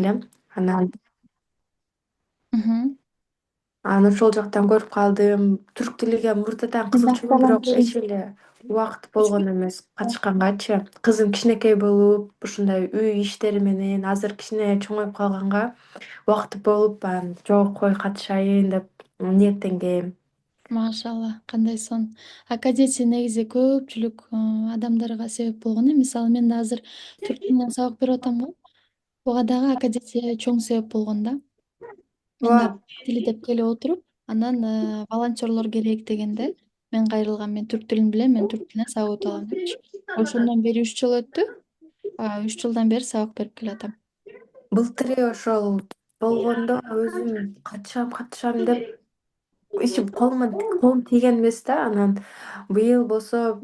элем. Анан Мгм. аны ошол жактан көрүп калдым. Түрк тилиге мурдадан Мен кызыгчу элем, бирок ассалам. эч эле убакыт болгон эмес катышкангачы. Кызым кичинекей болуп, ушундай үй иштери менен азыр кичине чоңоюп калганга убакыт болуп, анан жок кой катышайын деп ниеттенгем. Машалла, кандай сон. Академия негизи көпчүлүк адамдарга себеп болгон. Мисалы мен да азыр түрк тилинен сабак берип атам го. Буга дагы академия чоң себеп болгон да. Мен Ооба. дагы түрк тили деп келе отуруп, анан волонтерлор керек дегенде мен кайрылгам. Мен түрк тилин билем, мен түрк тилинен сабак өтүп алам депчи. Ошондон бери 3 жыл өттү. 3 жылдан бери сабак берип келатам. Былтыр ошол болгондо өзүм катышам деп колум тийген эмес да. Анан быйыл болсо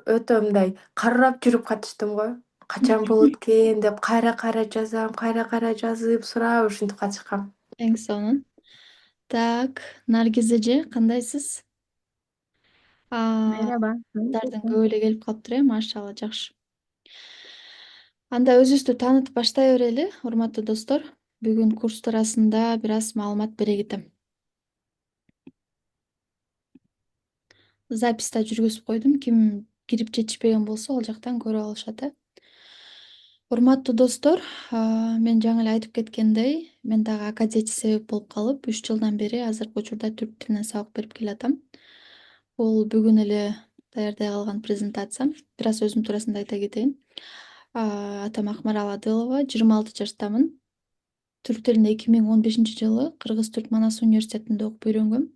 өтө мындай карап жүрүп катыштым го. Качан болот экен деп кайра жазам, кайра жазып, сурап ушинтип катышкам. Эң сонун. Так, Наргиз эже кандайсыз? Merhaba. Дардын Nasılsın? көп эле келип калыптыр машалла, жакшы. Анда өзүбүздү таанытып баштай берели, урматтуу достор. Бүгүн курс туурасында бир аз маалымат бере кетем. Записта жүргүзүп койдум. Ким кирип жетишпеген болсо, ал жактан көрүп алышат. Урматтуу достор, мен жаңы эле айтып кеткендей, мен дагы академия себеп болуп калып, 3 жылдан бери азыркы учурда түрк тилинен сабак берип келатам. Бул бүгүн эле даярдай калган презентациям. Бир аз өзүм туурасында айта кетейин. Атам Акмарал Адылова, 26 жаштамын. Түрк тилин 2015-жылы Кыргыз-Түрк Манас университетинде окуп үйрөнгөм.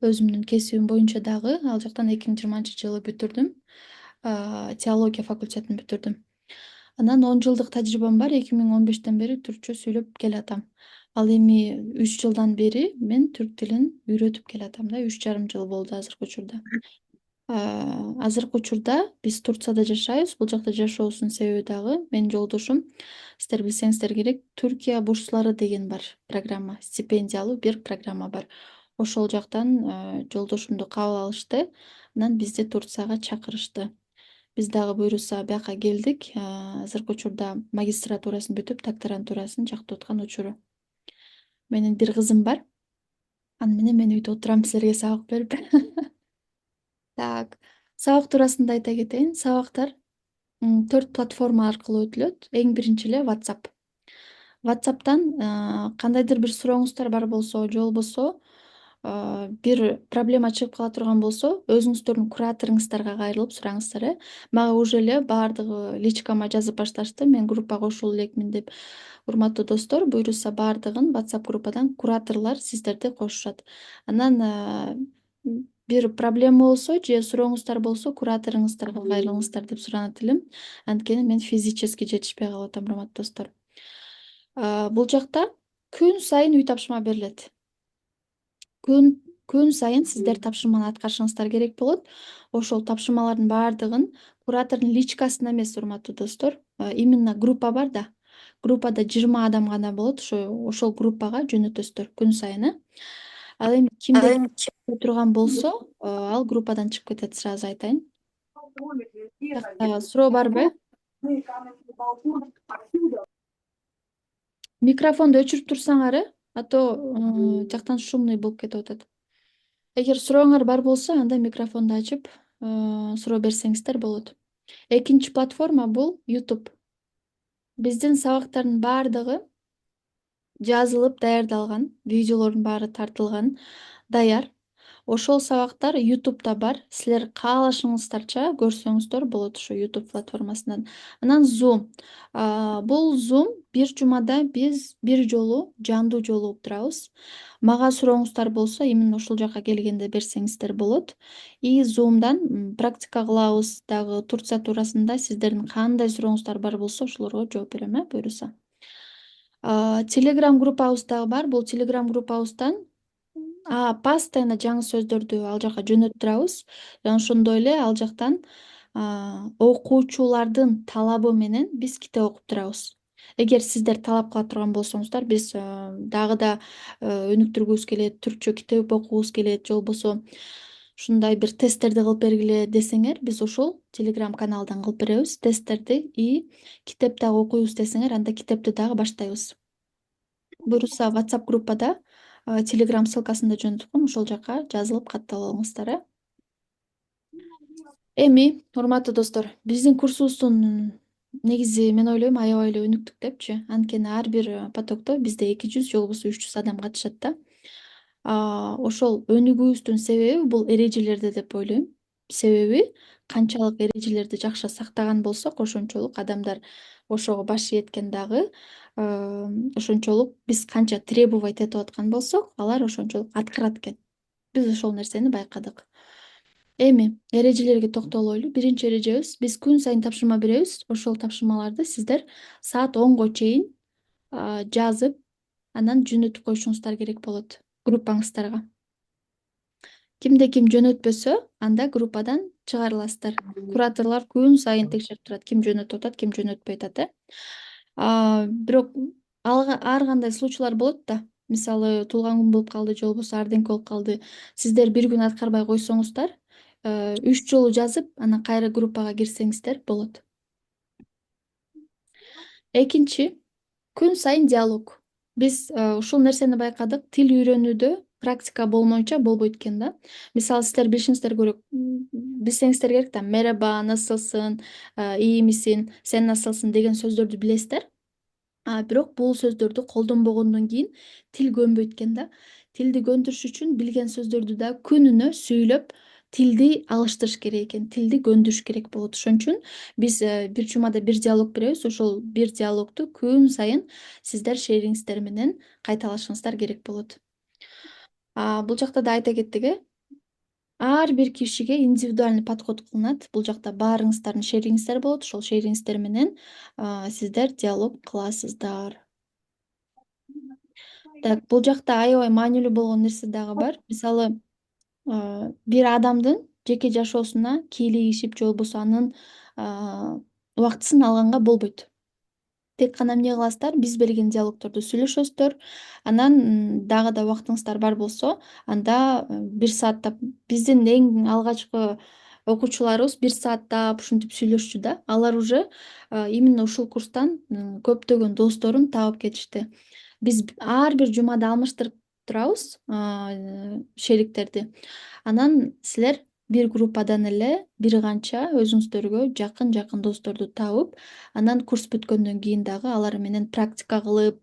Өзүмдүн кесибим боюнча дагы ал жактан 2020-жылы бүтүрдүм. Теология факультетин бүтүрдүм. Анан 10 жылдык тажрыйбам бар. 2015-тен бери түркчө сүйлөп келатам. Ал эми 3 жылдан бери мен түрк тилин үйрөтүп келатам да. 3,5 жыл болду азыркы учурда. Азыркы учурда биз Турцияда жашайбыз. Бул жакта жашообуздун себеби дагы менин жолдошум, сиздер билсеңиздер керек, Түркия бурчлары деген бар программа, стипендиялуу бир программа бар. Ошол жактан жолдошумду кабыл алышты. Анан бизди Турцияга чакырышты. Биз дагы буюрса бияка келдик. Азыркы учурда магистратурасын бүтүп, докторантурасын жактап аткан учуру. Менин бир кызым бар. Аны менен мен үйдө отурам силерге сабак берип. Так, сабак туурасында айта кетейин. Сабактар 4 платформа аркылуу өтүлөт. Эң биринчи эле WhatsApp. WhatsApp'тан кандайдыр бир сурооңуздар бар болсо, же болбосо бир проблема чыгып кала турган болсо, өзүңүздөрдүн кураторуңуздарга кайрылып сураңыздар. Мага уже эле баардыгы личкама жазып башташты. Мен группага кошулуу элекмин деп. Урматтуу достор, буюрса баардыгын WhatsApp группадан кураторлор сиздерди кошушат. Анан бир проблема болсо же сурооңуздар болсо, кураторуңуздарга кайрылыңыздар деп суранат элем. Анткени мен физически жетишпей калып атам, урматтуу достор. Бул жакта күн сайын үй тапшырма берилет. Күн сайын сиздер тапшырманы аткарышыңыздар керек болот. Ошол тапшырмалардын баардыгын куратордун личкасына эмес, урматтуу достор, именно группа бар да. Группада 20 адам гана болот. Ошол группага жөнөтөсүздөр күн сайын. Ал эми кимде турган болсо, ал группадан чыгып кетет, сразу айтайын. Тиякта суроо барбы? Микрофонду өчүрүп турсаңар, а то жактан шумный болуп кетип атат. Эгер сурооңар бар болсо, анда микрофонду ачып суроо берсеңиздер болот. Экинчи платформа бул YouTube. Биздин сабактардын баардыгы жазылып даярдалган, видеолордун баары тартылган, даяр. Ошол сабактар YouTube'да бар. Силер каалашыңыздарча көрсөңүздөр болот ошо YouTube платформасынан. Анан Zoom. Бул Zoom бир жумада биз бир жолу жандуу жолугуп турабыз. Мага сурооңуздар болсо, именно ушул жака келгенде берсеңиздер болот. И Zoom'дан практика кылабыз дагы Турция туурасында сиздердин кандай сурооңуздар бар болсо, ошолорго жооп берем, буюрса. Telegram группабыз дагы бар. Бул Telegram группабыздан постоянно жаңы сөздөрдү ал жака жөнөтүп турабыз. Жана ошондой эле ал жактан окуучулардын талабы менен биз китеп окуп турабыз. Эгер сиздер талап кыла турган болсоңуздар, биз дагы да өнүктүргүбүз келет, түркчө китеп окугубуз келет, же болбосо ушундай бир тесттерди кылып бергиле десеңер, биз ошол Telegram каналдан кылып беребиз тесттерди и китеп дагы окуйбуз десеңер, анда китепти дагы баштайбыз. буюрса WhatsApp группада Telegram ссылкасында жөнөтүп коем, ошол жака жазылып каттап алыңыздар. Эми, урматтуу достор, биздин курсубуздун негизи мен ойлойм аябай эле өнүктүк депчи. Анткени ар бир потокто бизде 200 же болбосо 300 адам катышат да. Ошол өнүгүүбүздүн себеби бул эрежелерде деп ойлойм. Себеби канчалык эрежелерди жакшы сактаган болсок, ошончолук адамдар ошого баш ийеткен дагы, ошончолук биз канча требовать этип аткан болсок, алар ошончолук аткарат экен. Биз ошол нерсени байкадык. Эми эрежелерге токтолойлу. Биринчи эрежебиз: биз күн сайын тапшырма беребиз. Ошол тапшырмаларды сиздер саат 10го чейин жазып, анан жөнөтүп коюшуңуздар керек болот группаңыздарга. Кимде ким жөнөтпөсө, анда группадан чыгарыласыздар. Кураторлор күн сайын текшерип турат, ким жөнөтүп атат, ким жөнөтпөй атат. Бирок ар кандай случайлар болот да. Мисалы, туулган күн болуп калды же болбосо ардеңки болуп калды. Сиздер бир күн аткарбай койсоңуздар, 3 жолу жазып, анан кайра группага кирсеңиздер болот. Экинчи, күн сайын диалог. Биз ушул нерсени байкадык: тил үйрөнүүдө практика болмоюнча болбойт экен да. Мисалы, сиздер билишиңиздер керек, билсеңиздер керек да: мераба, насылсың, iyi misin, сен насылсың деген сөздөрдү билесиздер. Бирок бул сөздөрдү колдонбогондон кийин тил көнбөйт экен да. Тилди көндүрүш үчүн билген сөздөрдү да күнүнө сүйлөп тилди алыштырыш керек экен, тилди көндүрүш керек болот. Ошон үчүн биз бир жумада бир диалог беребиз. Ошол бир диалогту күн сайын сиздер шериңиздер менен кайталашыңыздар керек болот. Бул жакта да айта кеттик, ар бир кишиге индивидуальный подход кылынат. Бул жакта баарыңыздардын шериңиздер болот. Ошол шериңиздер менен сиздер диалог кыласыздар. Так, бул жакта аябай маанилүү болгон нерсе дагы бар. Мисалы, бир адамдын жеке жашоосуна кийлигишип же болбосо анын убактысын алганга болбойт. Тек гана эмне кыласыздар? Биз берген диалогторду сүйлөшөсүздөр. Анан дагы да убактыңыздар бар болсо, анда 1 сааттап, биздин эң алгачкы окуучуларыбыз 1 сааттап ушинтип сүйлөшчү да. Алар уже именно ушул курстан көптөгөн досторун таап кетишти. Биз ар бир жумада алмаштырып турабыз шериктерди. Анан силер бир группадан эле бир канча өзүңүздөргө жакын досторду табып, анан курс бүткөндөн кийин дагы алар менен практика кылып,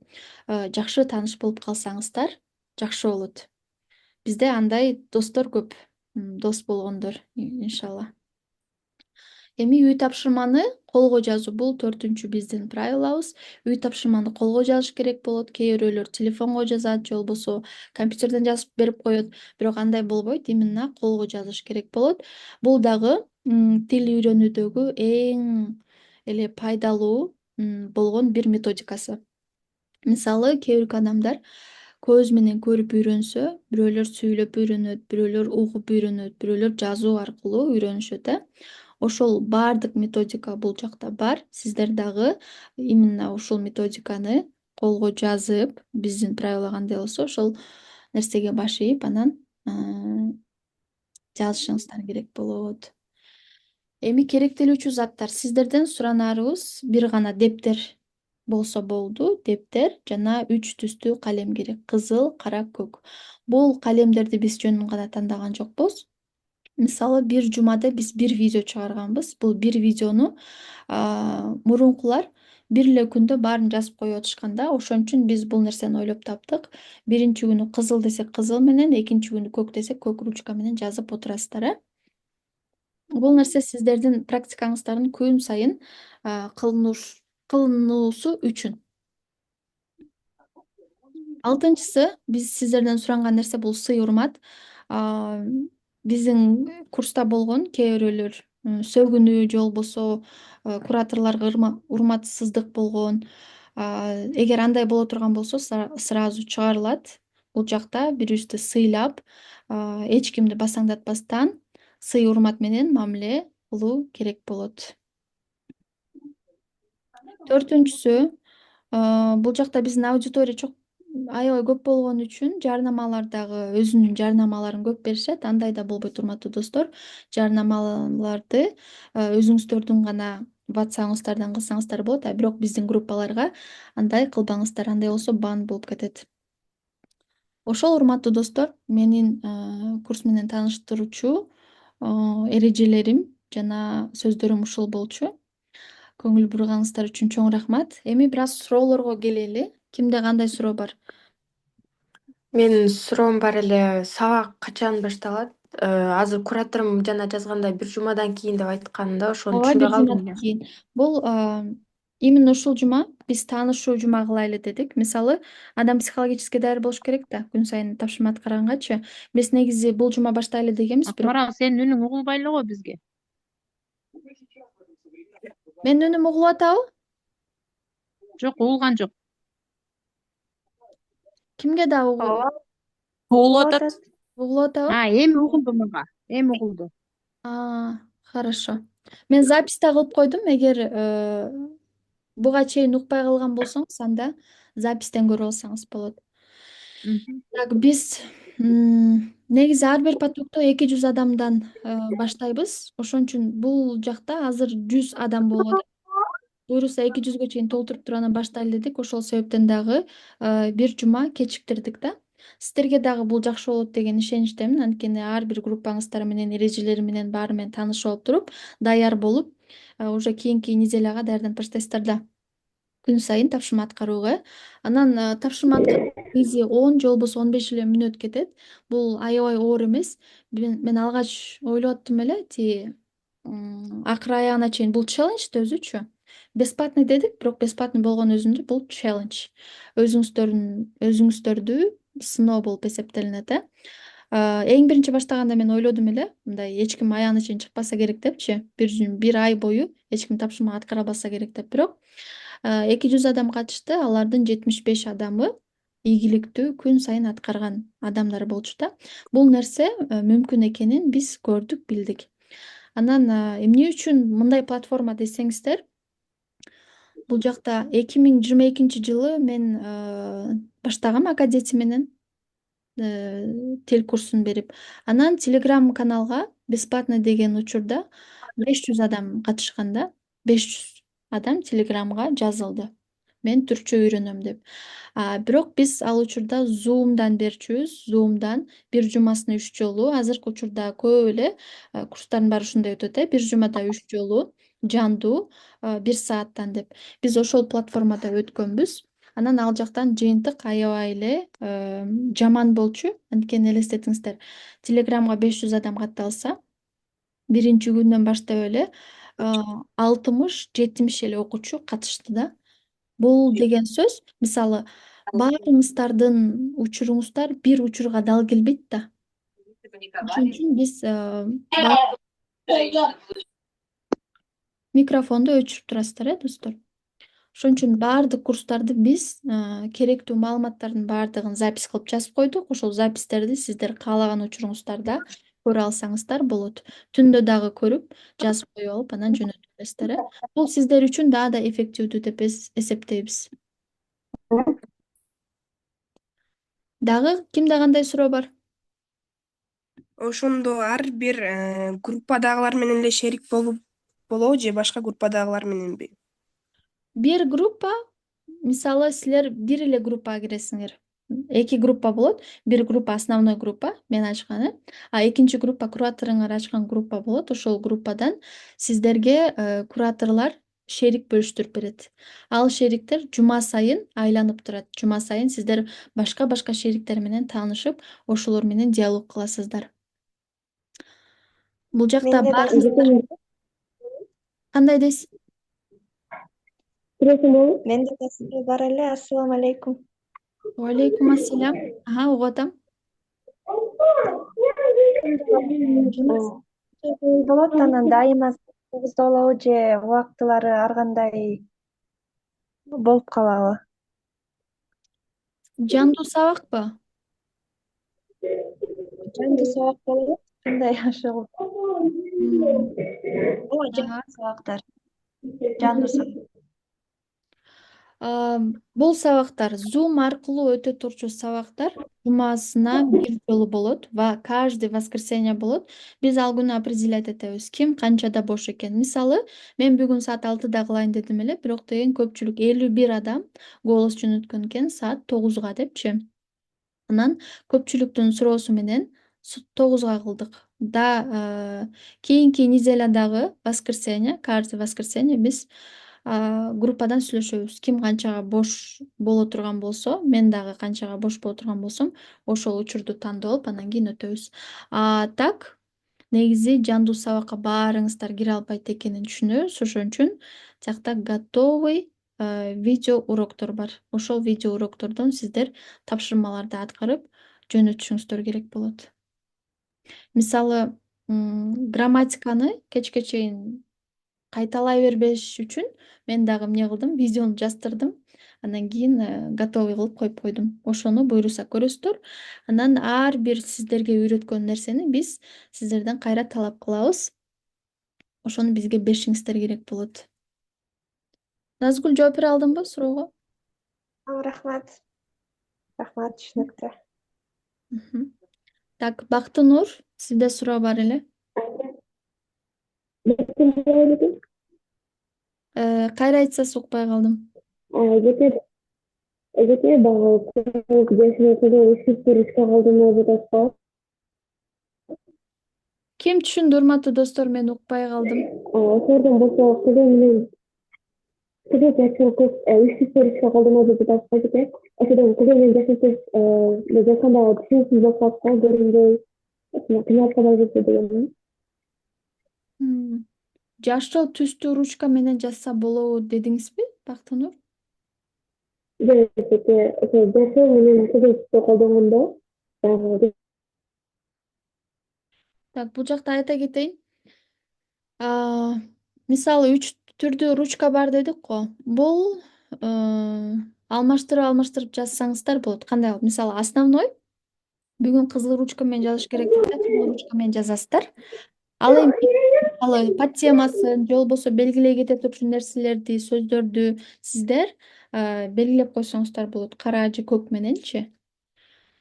жакшы тааныш болуп калсаңыздар жакшы болот. Бизде андай достор көп, дос болгондор, иншалла. Эми үй тапшырманы колго жазуу — бул 4-үнчү биздин правилабыз. Үй тапшырманы колго жазыш керек болот. Кээ бирөөлөр телефонго жазат же болбосо компьютерден жазып берип коет. Бирок андай болбойт, именно колго жазыш керек болот. Бул дагы тил үйрөнүүдөгү эң эле пайдалуу болгон бир методикасы. Мисалы, кээ бир адамдар көз менен көрүп үйрөнсө, бирөөлөр сүйлөп үйрөнөт, бирөөлөр угуп үйрөнөт, бирөөлөр жазуу аркылуу үйрөнүшөт. Ошол баардык методика бул жакта бар. Сиздер дагы именно ушул методиканы колго жазып, биздин правила кандай болсо ошол нерсеге баш ийип, анан жазышыңыздар керек болот. Эми керектелүүчү заттар: сиздерден суранарыбыз бир гана дептер болсо болду. Дептер жана 3 түстүү калем керек: кызыл, кара, көк. Бул калемдерди биз жөнүн гана тандаган жокпуз. Мисалы, бир жумада биз бир видео чыгарганбыз. Бул бир видеону мурункулар бир эле күндө баарын жазып коюп атышкан да. Ошон үчүн биз бул нерсени ойлоп таптык. Биринчи күнү кызыл десек кызыл менен, экинчи күнү көк десек көк ручка менен жазып отурасыздар. Бул нерсе сиздердин практикаңыздардын күн сайын кылынуусу үчүн. Алтынчысы, биз сиздерден суранган нерсе бул сый урмат. Биздин курста болгон кээ бирөөлөр сөгүнүү же болбосо кураторлорго урматсыздык болгон. Эгер андай боло турган болсо, сразу чыгарылат. Бул жакта бири-бирибизди сыйлап, эч кимди басаңдатпастан сый урмат менен мамиле кылуу керек болот. Төртүнчүсү, бул жакта биздин аудитория аябай көп болгон үчүн жарнамалар дагы өзүнүн жарнамаларын көп беришет. Андай да болбойт, урматтуу достор. Жарнамаларды өзүңүздөрдүн гана батсаңыздардан кылсаңыздар болот, а бирок биздин группаларга андай кылбаңыздар, андай болсо бан болуп кетет. Ошол урматтуу достор, менин курс менен тааныштыруучу эрежелерим жана сөздөрүм ушул болчу. Көңүл бурганыңыздар үчүн чоң рахмат. Эми бир аз суроолорго келели. Кимде кандай суроо бар? Менин суроом бар эле. Сабак качан башталат? Азыр кураторум жана жазгандай бир жумадан кийин деп айткан да, ошону Ооба, бир түшүнбөй калдым жумадан эле. кийин. Бул именно ушул жума биз таанышуу жума кылайлы дедик. Мисалы, адам психологически даяр болуш керек да, күн сайын тапшырма аткарганганчы. Биз негизи бул жума баштайлы дегенбиз, бирок Акмарал, сенин үнүң угулбай эле го бизге. менин үнүм угулуп атабы? Жок, угулган жок. Кимге да Ооба, Угулуп угулуп атат. атат. угулуп атабы? Эми угулду мага. Эми угулду. Хорошо. Мен записта кылып койдум. Эгер буга чейин укпай калган болсоңуз, анда запистен көрүп алсаңыз болот. Мгм. Так, биз негизи ар бир потокту 200 адамдан баштайбыз. Ошон үчүн бул жакта азыр 100 адам болуп атат. Буюрса 200гө чейин толтуруп туруп анан баштайлы дедик. Ошол себептен дагы бир жума кечиктирдик да. Сиздерге дагы бул жакшы болот деген ишеничтемин. Анткени ар бир группаңыздар менен, эрежелери менен, баары менен таанышып алып туруп, даяр болуп, уже кийинки неделяга даярданып баштайсыздар да. Күн сайын тапшырма аткарууга. Анан тапшырма аткаруу негизи 10 же болбосо 15 эле мүнөт кетет. Бул аябай оор эмес. Мен алгач ойлоп аттым эле, тиги акыры аягына чейин бул челлендж да өзүчү. Бесплатный дедик, бирок бесплатный болгон өзүндө бул челлендж. Өзүңүздөрдү сыноо болуп эсептелинет, э. Эң биринчи баштаганда мен ойлодум эле, мындай эч ким аягына чейин чыкпаса керек депчи. Бир ай бою эч ким тапшырма аткара албаса керек деп. Бирок 200 адам катышты, алардын 75 адамы ийгиликтүү күн сайын аткарган адамдар болчу да. Бул нерсе мүмкүн экенин биз көрдүк, билдик. Анан эмне үчүн мындай платформа десеңиздер, бул жакта 2022 жылы мен баштагам Акадети менен тил курсун берип. Анан Телеграм каналга бесплатно деген учурда 500 адам катышкан да. 500 адам Телеграмга жазылды. Мен түркчө үйрөнөм деп. Бирок биз ал учурда Zoom'дан берчүбүз. Zoom'дан бир жумасына 3 жолу. Азыркы учурда көп эле курстардын баары ушундай өтөт, бир жумада 3 жолу жандуу 1 сааттан деп. Биз ошол платформада өткөнбүз. Анан ал жактан жыйынтык аябай эле жаман болчу. Анткени элестетиңиздер, Телеграмга 500 адам катталса, биринчи күндөн баштап эле 60-70 эле окуучу катышты да. Бул деген сөз, мисалы, баарыңыздардын учуруңуздар бир учурга дал келбейт да. Ошон үчүн биз микрофонду өчүрүп турасыздар, достор. Ошон үчүн баардык курстарды биз керектүү маалыматтардын баардыгын запись кылып жазып койдук. Ошол запистерди сиздер каалаган учуруңуздарда көрө алсаңыздар болот. Түндө дагы көрүп, жазып коюп алып, анан жөнөтүп бересиздер, э. Бул сиздер үчүн дагы да эффективдүү деп эсептейбиз. Дагы кимде кандай суроо бар? Ошондо ар бир группадагылар менен эле шерик болуп болобу же башка группадагылар мененби? Бир группа, мисалы, силер бир эле группага киресиңер. 2 группа болот. Бир группа основной группа, мен ачканы. Экинчи группа кураторуңар ачкан группа болот. Ошол группадан сиздерге кураторлор шерик бөлүштүрүп берет. Ал шериктер жума сайын айланып турат. Жума сайын сиздер башка шериктер менен таанышып, ошолор менен диалог кыласыздар. Бул жакта баарыңыздар кандай дейсиз? Менде да суроо бар эле. Ассаламу алейкум. Валейкум ассалам. Угуп атам. Болот анан дайыма тогузда болобу же убактылары ар кандай болуп калабы? Жандуу сабакпы? Жандуу сабак болобу? Кандай ошол? Ооба, Так. сабактар. Жандуу сабак. Бул сабактар Zoom аркылуу өтө турчу сабактар жумасына бир жолу болот ва каждый воскресенье болот. Биз ал күнү определять этебиз, ким канчада бош экен. Мисалы, мен бүгүн саат 6-да кылайын дедим эле, бирок деген көпчүлүк 51 адам голос жөнөткөн экен саат 9-га депчи. Анан көпчүлүктүн суроосу менен 9-га кылдык. Кийинки неделядагы воскресенье, каждый воскресенье биз группадан сүйлөшөбүз. Ким канчага бош боло турган болсо, мен дагы канчага бош боло турган болсом, ошол учурду тандап алып, анан кийин өтөбүз. Так, негизи жандуу сабакка баарыңыздар кире албайт экенин түшүнөбүз. Ошон үчүн тиякта готовый видео уроктор бар. Ошол видео уроктордон сиздер тапшырмаларды аткарып жөнөтүшүңүздөр керек болот. Мисалы, грамматиканы кечке чейин кайталай бербеш үчүн мен дагы эмне кылдым, видеону жаздырдым. Андан кийин готовый кылып коюп койдум. Ошону буйруса көрөсүздөр. Анан ар бир сиздерге үйрөткөн нерсени биз сиздерден кайра талап кылабыз. Ошону бизге беришиңиздер керек болот. Назгүл, жооп бере алдыңбы суроого? Рахмат. Рахмат, түшүнүктүү. Так, Бактынур, сизде суроо бар эле. Кайра айтсаңыз укпай калдым. Ким түшүндү, урматтуу достор, мен укпай калдым. Ошордон болсо кылуу менен кылуу жашоо көп үч истеричке колдонобуз деп айтпайт экен. Ошодон кылуу менен жашасыз жазганда түшүнүксүз болуп калат го, көрүнбөй кыйналып калабыз дегенмин. Жашыл түстүү ручка менен жазса болобу дедиңизби, Бактынур? Жашоо менен кылуу колдонгондо дагы. Так, бул жакта айта кетейин. Мисалы 3 түрдүү ручка бар дедик го. Бул алмаштырып жазсаңыздар болот. Кандай кылып? Мисалы, основной бүгүн кызыл ручка менен жазыш керек десе, кызыл ручка менен жазасыздар. Ал эми мисалы подтемасын же болбосо белгилей кете турчу нерселерди, сөздөрдү сиздер белгилеп койсоңуздар болот, кара же көк мененчи.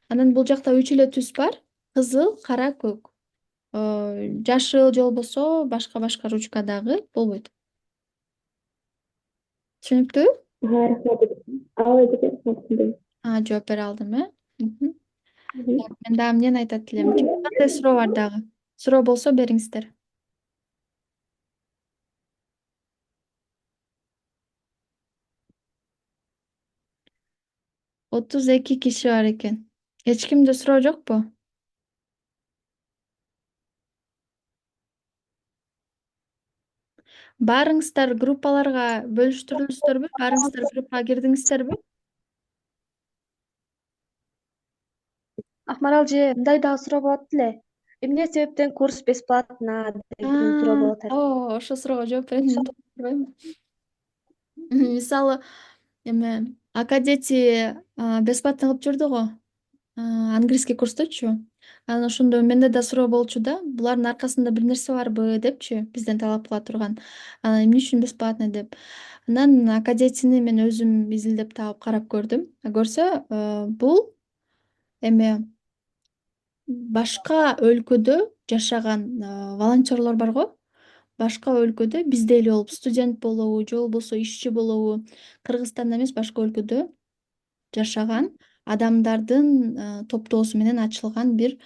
Анан бул жакта 3 эле түс бар: кызыл, кара, көк. Жашыл же болбосо башка ручка дагы болбойт. Түшүнүктүү? Жооп бере алдым, Так, мен дагы эмнени айтат элем? Кандай суроо бар дагы? Суроо болсо бериңиздер. Отуз эки киши бар экен. Эч кимде суроо жокпу? Баарыңыздар группаларга бөлүштүрүлүңүздөрбү? Баарыңыздар группага кирдиңиздерби? Акмарал же, мындай дагы суроо болот эле. Эмне себептен курс бесплатно деген суроо болот эле. Ошол суроого жооп берейин. Мисалы, эме Акадети бесплатно кылып жүрдү го, английский курстучу. Анан ошондо менде да суроо болчу да, булардын аркасында бир нерсе барбы депчи, бизден талап кыла турган. Анан эмне үчүн бесплатно деп. Анан Акадетини мен өзүм изилдеп таап карап көрдүм. Көрсө, бул эме башка өлкөдө жашаган волонтерлор бар го. Башка өлкөдө бизде эле болуп студент болобу же болбосо ишчи болобу, Кыргызстанда эмес башка өлкөдө жашаган адамдардын топтоосу менен ачылган бир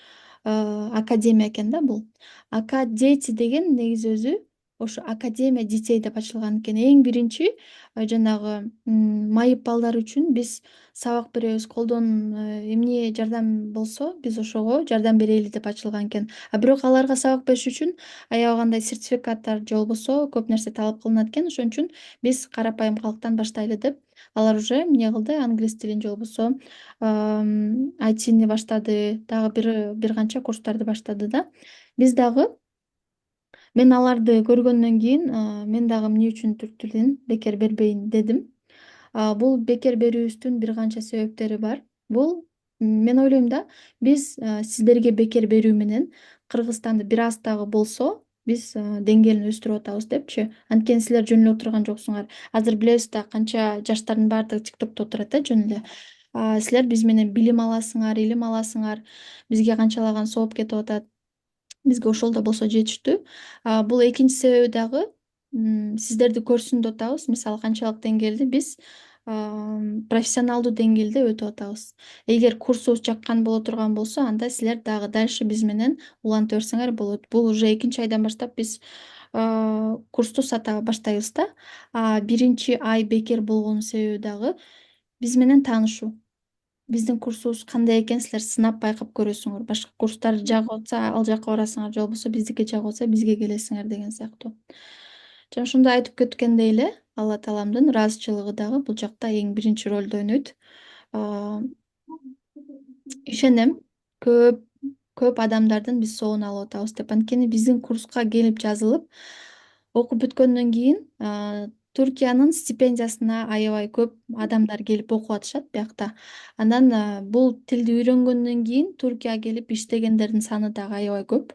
академия экен да бул. Акадети деген негизи өзү ошо Академия детей деп ачылган экен. Эң биринчи жанагы майып балдар үчүн биз сабак беребиз, колдон эмне жардам болсо биз ошого жардам берели деп ачылган экен. Бирок аларга сабак бериш үчүн аябай кандай сертификаттар же болбосо көп нерсе талап кылынат экен. Ошон үчүн биз карапайым калктан баштайлы деп алар уже эмне кылды, англис тилин же болбосо айтини баштады, дагы бир канча курстарды баштады да. Биз дагы мен аларды көргөндөн кийин мен дагы эмне үчүн түрк тилин бекер бербейин дедим. Бул бекер берүүбүздүн бир канча себептери бар. Бул мен ойлойм да, биз сиздерге бекер берүү менен Кыргызстанды бир аз дагы болсо биз деңгээлин өстүрүп атабыз депчи. Анткени силер жөн эле отурган жоксуңар. Азыр билебиз да канча жаштардын баардыгы ТикТокто отурат жөн эле. Силер биз менен билим аласыңар, илим аласыңар. Бизге канчалаган сооп кетип атат. Бизге ошол да болсо жетиштүү. Бул экинчи себеби дагы сиздерди көрсүн деп атабыз. Мисалы канчалык деңгээлде биз профессионалдуу деңгээлде өтүп атабыз. Эгер курсубуз жаккан боло турган болсо, анда силер дагы дальше биз менен уланта берсеңер болот. Бул уже экинчи айдан баштап биз курсту сата баштайбыз да. Биринчи ай бекер болгонун себеби дагы биз менен таанышуу. Биздин курсубуз кандай экен силер сынап байкап көрөсүңөр. Башка курстар жагып атса, ал жакка барасыңар, же болбосо биздики жагып атса, бизге келесиңер деген сыяктуу. Жана ошондо айтып кеткендей эле, Алла Тааламдын ыраазычылыгы дагы бул жакта эң биринчи ролду ойнойт. Ишенем, көп адамдардын биз соогун алып атабыз деп. Анткени биздин курска келип жазылып, окуп бүткөндөн кийин Түркиянын стипендиясына аябай көп адамдар келип окуп атышат биякта. Андан бул тилди үйрөнгөндөн кийин Түркияга келип иштегендердин саны дагы аябай көп.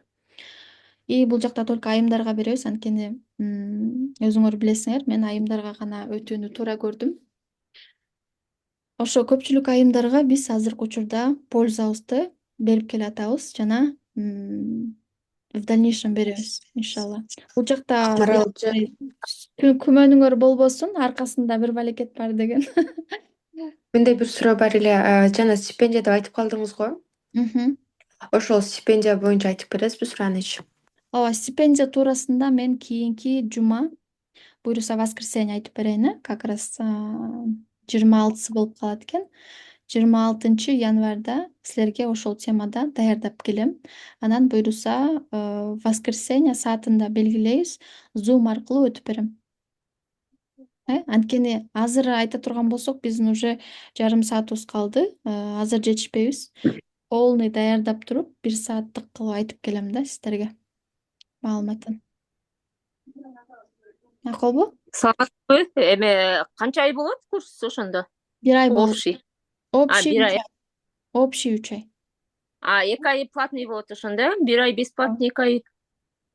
И бул жакта только айымдарга беребиз, анткени өзүңөр билесиңер, мен айымдарга гана өтүүнү туура көрдүм. Ошо көпчүлүк айымдарга биз азыркы учурда пользабызды берип келатабыз жана в дальнейшем беребиз, иншалла. Бул жакта Маралчы. күмөнүңөр болбосун, аркасында бир балекет бар деген. Менде бир суроо бар эле. Жана стипендия деп айтып калдыңыз го. Ошол стипендия боюнча айтып бересизби сураныч? Ооба, стипендия туурасында мен кийинки жума, буюрса воскресенье айтып берейин, как раз 26-сы болуп калат экен. 26 январда силерге ошол темада даярдап келем. Анан буюрса воскресенье саатында белгилейбиз, Zoom аркылуу өтүп берем. Анткени азыр айта турган болсок, биздин уже жарым саатыбыз калды. Азыр жетишпейбиз. Полный даярдап туруп, 1 сааттык кылып айтып келем да сиздерге маалыматын. Макулбу? Саатпы? Эме канча ай болот курс ошондо? 1 ай болот. Общий. Общий 1 3 ай. ай. Общий 3 ай. 2 ай платный болот ошондо? 1 ай бесплатный, 2 ай.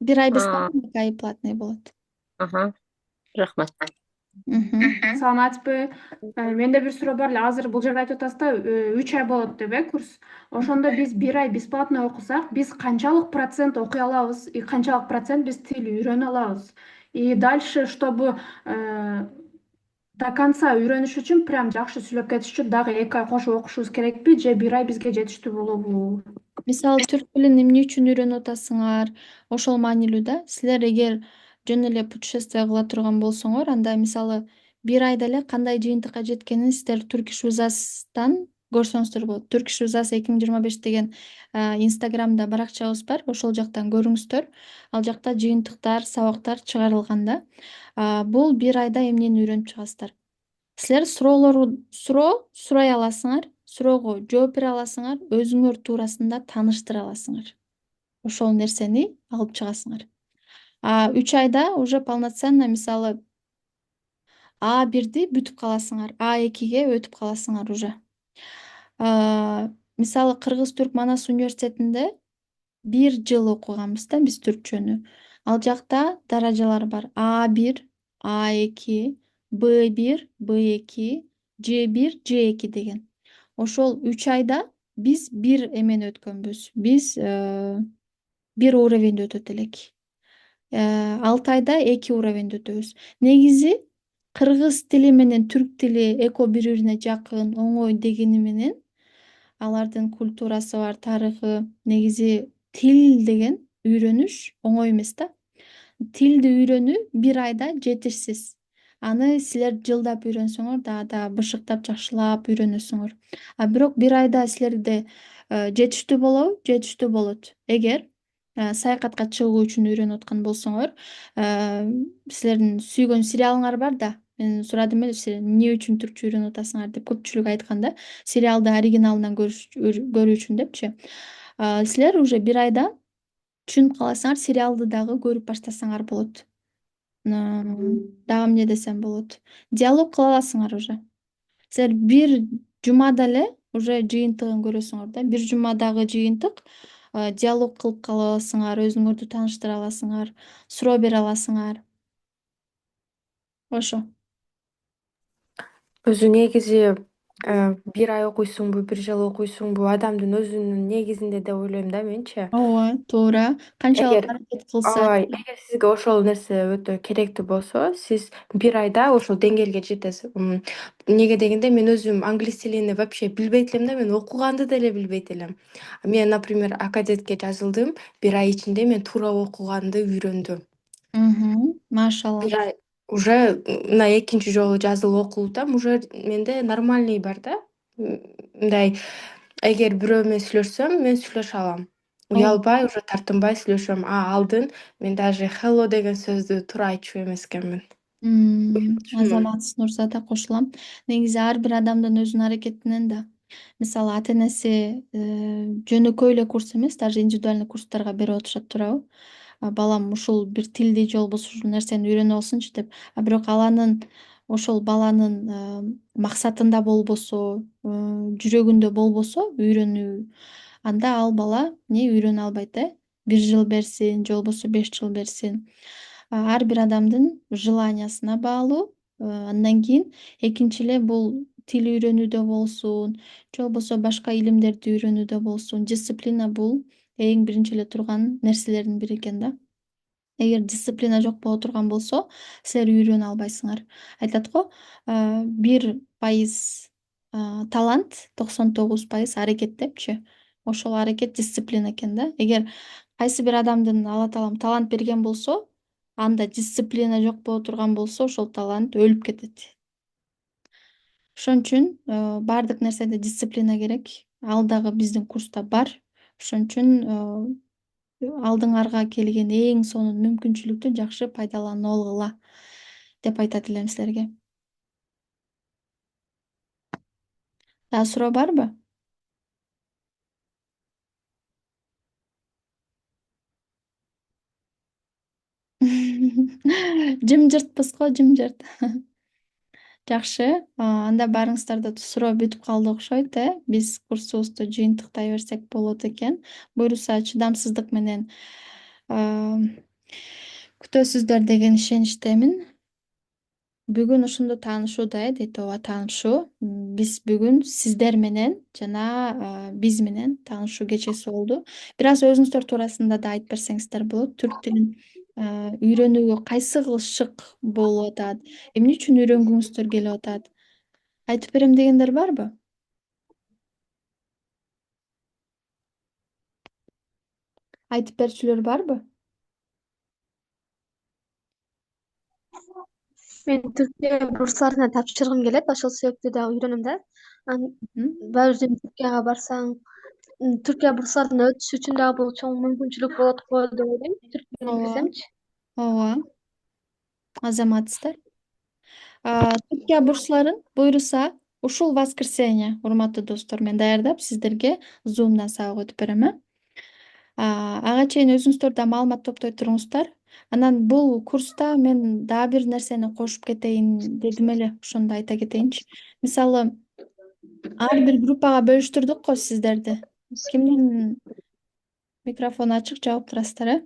1 ай бесплатный, 2 ай платный болот. Рахмат. Саламатсызбы? Менде бир суроо бар эле. Азыр бул жерде айтып атасыз да, 3 ай болот деп, курс. Ошондо биз 1 ай бесплатный окусак, биз канчалык процент окуй алабыз и канчалык процент биз тил үйрөнө алабыз? И дальше, чтобы до конца үйрөнүш үчүн, прям жакшы сүйлөп кетиш үчүн дагы 2 ай кошуп окушубуз керекпи, же 1 ай бизге жетиштүү болобу? Мисалы түрк тилин эмне үчүн үйрөнүп атасыңар? Ошол маанилүү да. Силер эгер жөн эле путешествие кыла турган болсоңор, анда мисалы 1 айда эле кандай жыйынтыкка жеткенин сиздер Turkish Wizaz'дан көрсөңүздөр болот. Turkish Wizaz 2025 деген Instagramда баракчабыз бар. Ошол жактан көрүңүздөр. Ал жакта жыйынтыктар, сабактар чыгарылган да. Бул 1 айда эмнени үйрөнүп чыгасыздар? Силер суроо сурай аласыңар, суроого жооп бере аласыңар, өзүңөр туурасында тааныштыра аласыңар. Ошол нерсени алып чыгасыңар. 3 айда уже полноценно, мисалы А1ди бүтүп каласыңар, А2ге өтүп каласыңар уже. Мисалы Кыргыз-Түрк Манас университетинде 1 жыл окуганбыз да биз түркчөнү. Ал жакта даражалар бар. А1, А2, Б1, Б2, Ж1, Ж2 деген. Ошол 3 айда биз бир эмени өткөнбүз. Биз 1 уровеньди өтөт элек. 6 айда 2 уровеньди өтөбүз. Негизи кыргыз тили менен түрк тили эко бири-бирине жакын, оңой дегени менен алардын культурасы бар, тарыхы. Негизи тил деген үйрөнүш оңой эмес да. Тилди үйрөнүү 1 айда жетишсиз. Аны силер жылдап үйрөнсөңөр, да бышыктап, жакшылап үйрөнөсүңөр. Бирок 1 айда силерде жетиштүү болобу? Жетиштүү болот. Эгер саякатка чыгуу үчүн үйрөнүп аткан болсоңор, силердин сүйгөн сериалыңар бар да. Мен сурадым эле, силер эмне үчүн түркчө үйрөнүп атасыңар деп көпчүлүк айткан да. Сериалды оригиналынан көрүү үчүн депчи. Силер уже 1 айда түшүнүп каласыңар, сериалды дагы көрүп баштасаңар болот. Дагы эмне десем болот? Диалог кыла аласыңар уже. Силер 1 жумада эле уже жыйынтыгын көрөсүңөр да. 1 жумадагы жыйынтык диалог кылып кала аласыңар, өзүңөрдү тааныштыра аласыңар, суроо бере аласыңар. Ошо. Өзү негизи бир ай окуйсуңбу, бир жыл окуйсуңбу, адамдын өзүнүн негизинде деп ойлойм да менчи. Ооба, туура. Канчалык Эгер аракет кылса. эгер сизге ошол нерсе өтө керектүү болсо, сиз бир айда ошол деңгээлге жетесиз. Эмнеге дегенде мен өзүм англис тилин вообще билбейт элем да, мен окуганды деле билбейт элем. Мен, например, акадетке жазылдым, бир ай ичинде мен туура окуганды үйрөндүм. Машалла. Бир ай уже мына экинчи жолу жазылып окуп атам, уже менде нормальный бар да. Мындай эгер бирөө менен сүйлөшсөм, мен сүйлөшө алам. Уялбай, уже тартынбай сүйлөшөм. Алдын мен даже hello деген сөздү туура айтчу эмес экенмин. Ушундай. Азаматсыз Нурзада, кошулам. Негизи ар бир адамдын өзүнүн аракетинен да. Мисалы ата энеси жөнөкөй эле курс эмес, даже индивидуальный курстарга берип атышат, туурабы? Балам ушул бир тилди же болбосо ушул нерсени үйрөнүп алсынчы деп. Бирок ал анын ошол баланын максатында болбосо, жүрөгүндө болбосо үйрөнүү, анда ал бала үйрөнө албайт, бир жыл берсин же болбосо 5 жыл берсин. Ар бир адамдын желаниясына баалуу. Андан кийин экинчи эле бул тил үйрөнүүдө болсун, же болбосо башка илимдерди үйрөнүүдө болсун, дисциплина бул эң биринчи эле турган нерселердин бири экен да. Эгер дисциплина жок боло турган болсо, силер үйрөнө албайсыңар. Айтат го, 1% талант, 99% аракет депчи. Ошол аракет дисциплина экен да. Эгер кайсы бир адамдын Алла таалам талант берген болсо, анда дисциплина жок боло турган болсо, ошол талант өлүп кетет. Ошон үчүн баардык нерседе дисциплина керек. Ал дагы биздин курста бар. Ошон үчүн алдыңарга келген эң сонун мүмкүнчүлүктү жакшы пайдаланып алгыла деп айтат элем силерге. Дагы суроо барбы? Жымжыртпыз го, жымжырт. Жакшы, анда баарыңыздарда суроо бүтүп калды окшойт, Биз курсубузду жыйынтыктай берсек болот экен. Буюрса чыдамсыздык менен күтөсүздөр деген ишеничтемин. Бүгүн ушундой таанышууда, дейт ооба, таанышуу. Биз бүгүн сиздер менен жана биз менен таанышуу кечеси болду. Бир аз өзүңүздөр туурасында да айтып берсеңиздер болот. Түрк тилин үйрөнүүгө кайсы кылышык болуп атат, эмне үчүн үйрөнгүңүздөр келип атат? Айтып берем дегендер барбы? Айтып берчүлөр барбы? Мен Түркия бурсlarına тапшыргым келет, ошол себептүү дагы үйрөнөм да. Баары бир Түркияга барсаң, Түркия бурсlarına өтүш үчүн дагы бул чоң мүмкүнчүлүк болот го деп ойлойм. Түркияга Ооба, кирсемчи. ооба. Азаматсыздар. Түркия бурсларын буюрса ушул воскресенье, урматтуу достор, мен даярдап сиздерге Zoom'дан сабак өтүп берем. Ага чейин өзүңүздөр да маалымат топтой туруңуздар. Анан бул курста мен дагы бир нерсени кошуп кетейин дедим эле, ошондо айта кетейинчи. Мисалы, ар бир группага бөлүштүрдүк го сиздерди. Кимдин микрофону ачык, жабып турасыздар,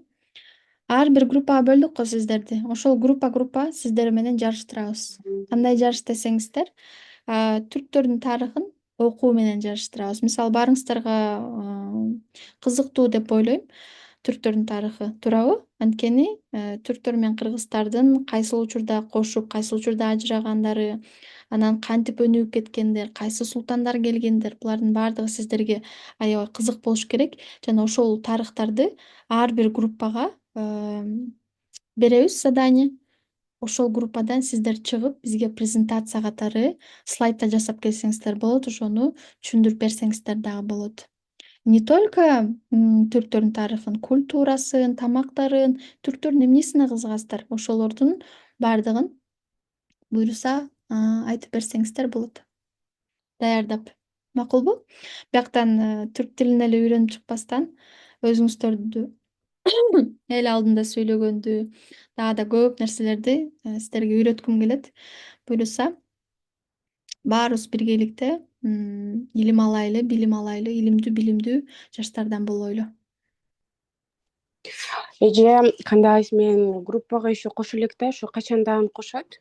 Ар бир группага бөлдүк го сиздерди. Ошол группа сиздер менен жарыштырабыз. Кандай жарыш десеңиздер, түрктөрдүн тарыхын окуу менен жарыштырабыз. Мисалы, баарыңыздарга кызыктуу деп ойлойм түрктөрдүн тарыхы, туурабы? Анткени түрктөр менен кыргыздардын кайсыл учурда кошуп, кайсыл учурда ажырагандары, анан кантип өнүгүп кеткендер, кайсы султандар келгендер, булардын баардыгы сиздерге аябай кызык болуш керек. Жана ошол тарыхтарды ар бир группага беребиз задание. Ошол группадан сиздер чыгып, бизге презентация катары слайдта жасап келсеңиздер болот, ошону түшүндүрүп берсеңиздер дагы болот. Не только түрктөрдүн тарыхын, культурасын, тамактарын, түрктөрдүн эмнесине кызыгасыздар, ошолордун баардыгын буюрса айтып берсеңиздер болот. Даярдап. Макулбу? Бияктан түрк тилин эле үйрөнүп чыкпастан өзүңүздөрдү эл алдында сүйлөгөндү, дагы да көп нерселерди сиздерге үйрөткүм келет. Буюрса баарыбыз биргеликте илим алайлы, билим алайлы, илимдүү, билимдүү жаштардан болойлу. Эже кандай мен группага еще кошо элек да, ошо качандан кошот?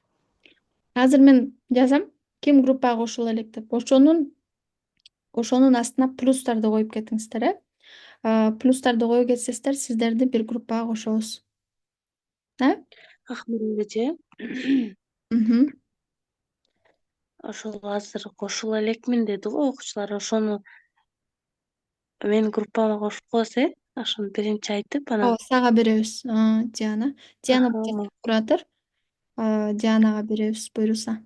Азыр мен жазам, ким группага кошула элек деп. Ошонун астына плюстарды коюп кетиңиздер, плюстарды кое кетсеңиздер, сиздерди бир группага кошобуз. Акмарал эже, Мхм. ошол азыр кошула элекмин деди го окуучулар. Ошону менин группама кошуп коесуз, ошону биринчи айтып, Ооба, анан сага беребиз. Диана. Диана бул куратор. Дианага беребиз буйруса.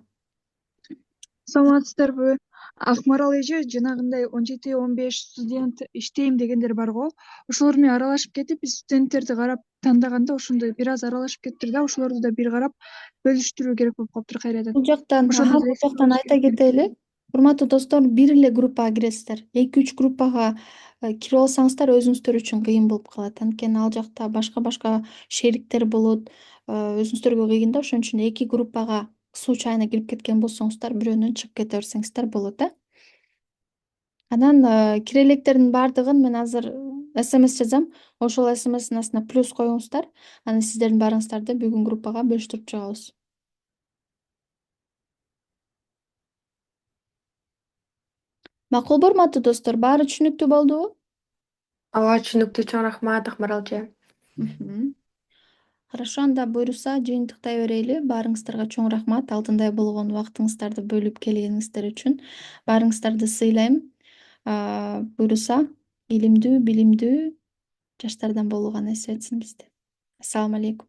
Саламатсыздарбы? Акмарал эже жанагындай 17-15 студент иштейм дегендер бар го. Ошолор менен аралашып кетип, биз студенттерди карап тандаганда ошондой бир аз аралашып кеттир да, ошолорду да бир карап бөлүштүрүү керек болуп калыптыр кайрадан. Бул жактан айта кетели. Урматтуу достор, бир эле группага киресиздер. 2-3 группага кирип алсаңыздар өзүңүздөр үчүн кыйын болуп калат. Анткени ал жакта башка шериктер болот, өзүңүздөргө кыйын да. Ошон үчүн 2 группага случайно кирип кеткен болсоңуздар, бирөөнөн чыгып кете берсеңиздер болот, Анан кире электердин баардыгын мен азыр СМС жазам. Ошол СМСтин астына плюс коюңуздар. Анан сиздердин баарыңыздарды бүгүн группага бөлүштүрүп чыгабыз. Макулбу, урматтуу достор, баары түшүнүктүү болдубу? Ооба, түшүнүктүү. Чоң рахмат Акмарал эже. Хорошо, анда буйруса жыйынтыктай берели. Баарыңыздарга чоң рахмат. Алтындай болгон убактыңыздарды бөлүп келгениңиздер үчүн. Баарыңыздарды сыйлайм. Буйруса илимдүү, билимдүү жаштардан болууга насип этсин бизди. Ассаламу алейкум.